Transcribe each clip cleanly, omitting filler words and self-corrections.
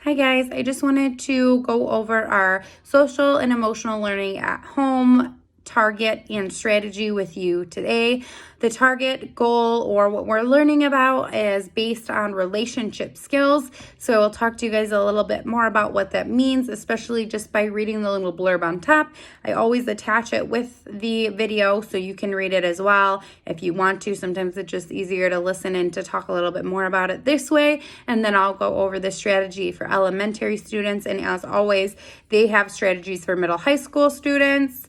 Hi guys, I just wanted to go over our social and emotional learning at home target and strategy with you today. The target goal, or what we're learning about, is based on relationship skills. So I will talk to you guys a little bit more about what that means, especially just by reading the little blurb on top. I always attach it with the video so you can read it as well if you want to. Sometimes it's just easier to listen and to talk a little bit more about it this way. And then I'll go over the strategy for elementary students. And as always, they have strategies for middle school students,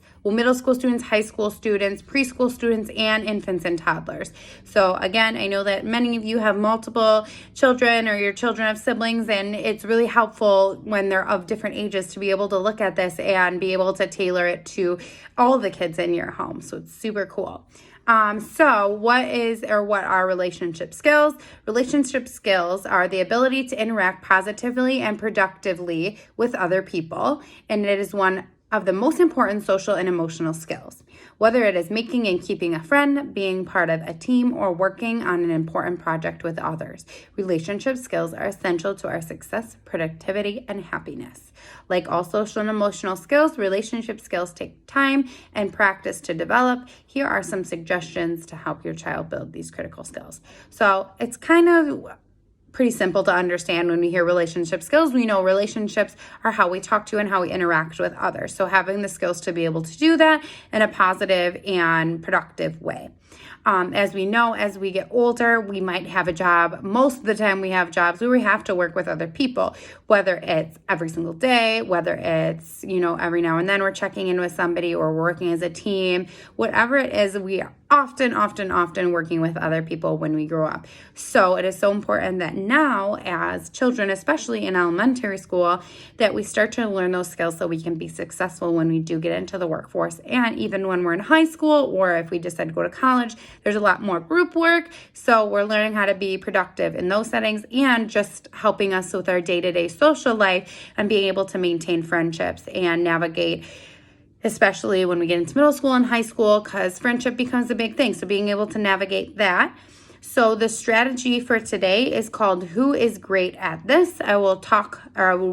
high school students, preschool students, and infants and toddlers. So again, I know that many of you have multiple children or your children have siblings, and it's really helpful when they're of different ages to be able to look at this and be able to tailor it to all the kids in your home. So it's super cool. So what are relationship skills? Relationship skills are the ability to interact positively and productively with other people, and it is one of the most important social and emotional skills. Whether it is making and keeping a friend, being part of a team, or working on an important project with others, relationship skills are essential to our success, productivity, and happiness. Like all social and emotional skills, relationship skills take time and practice to develop. Here are some suggestions to help your child build these critical skills. So it's kind of pretty simple to understand. When we hear relationship skills, we know relationships are how we talk to and how we interact with others. So having the skills to be able to do that in a positive and productive way. As we know, as we get older, we might have a job. Most of the time we have jobs where we have to work with other people, whether it's every single day, whether it's, every now and then we're checking in with somebody or we're working as a team. Whatever it is, we are often working with other people when we grow up. So it is so important that now as children, especially in elementary school, that we start to learn those skills so we can be successful when we do get into the workforce. And even when we're in high school, or if we decide to go to college, there's a lot more group work. So we're learning how to be productive in those settings and just helping us with our day-to-day social life and being able to maintain friendships and navigate, especially when we get into middle school and high school, because friendship becomes a big thing. So being able to navigate that. So the strategy for today is called Who is Great at This? I will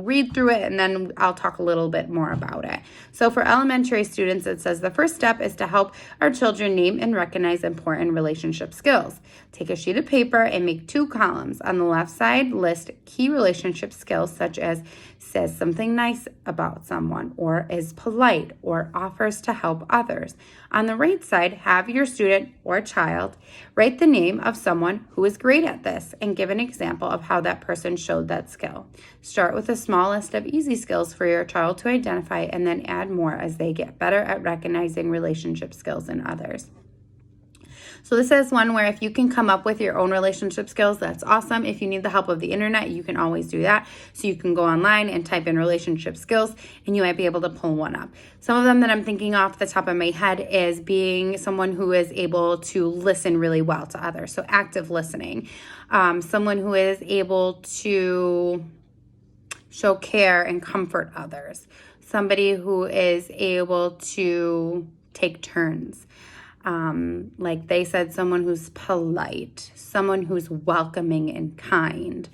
read through it and then I'll talk a little bit more about it. So for elementary students, it says the first step is to help our children name and recognize important relationship skills. Take a sheet of paper and make 2 columns. On the left side, list key relationship skills such as says something nice about someone, or is polite, or offers to help others. On the right side, have your student or child write the name of someone who is great at this and give an example of how that person showed that skill. Start with a small list of easy skills for your child to identify and then add more as they get better at recognizing relationship skills in others. So this is one where if you can come up with your own relationship skills, that's awesome. If you need the help of the internet, you can always do that. So you can go online and type in relationship skills and you might be able to pull one up. Some of them that I'm thinking off the top of my head is being someone who is able to listen really well to others. So active listening. Someone who is able to show care and comfort others. Somebody who is able to take turns. Like they said, someone who's polite, someone who's welcoming and kind,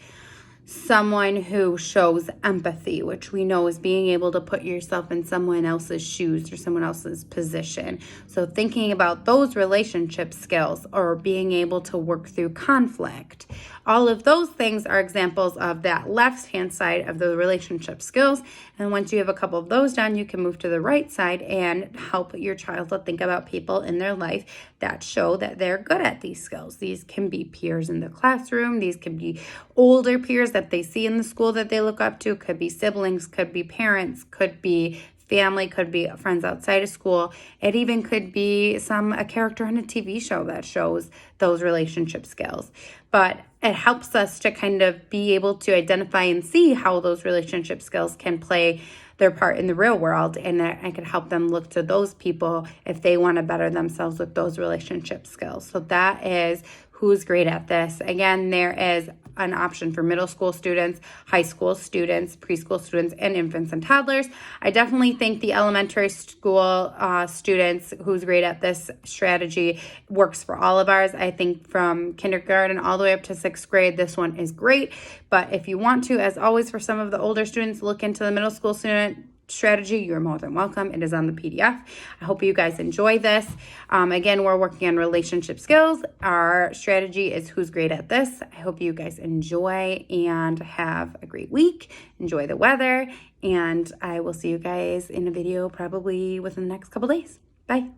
someone who shows empathy, which we know is being able to put yourself in someone else's shoes or someone else's position. So thinking about those relationship skills, or being able to work through conflict. All of those things are examples of that left-hand side of the relationship skills. And once you have a couple of those done, you can move to the right side and help your child to think about people in their life that show that they're good at these skills. These can be peers in the classroom. These can be older peers that they see in the school that they look up to. Could be siblings, could be parents, could be family, could be friends outside of school. It even could be a character on a TV show that shows those relationship skills. But it helps us to kind of be able to identify and see how those relationship skills can play their part in the real world, and I could help them look to those people if they want to better themselves with those relationship skills. So that is who's great at this. Again, there is an option for middle school students, high school students, preschool students, and infants and toddlers. I definitely think the elementary school students who's great at this strategy works for all of ours. I think from kindergarten all the way up to 6th grade, this one is great. But if you want to, as always, for some of the older students, look into the middle school student strategy, you're more than welcome. It is on the PDF. I hope you guys enjoy this. Again, we're working on relationship skills. Our strategy is who's great at this. I hope you guys enjoy and have a great week. Enjoy the weather, and I will see you guys in a video probably within the next couple days. Bye.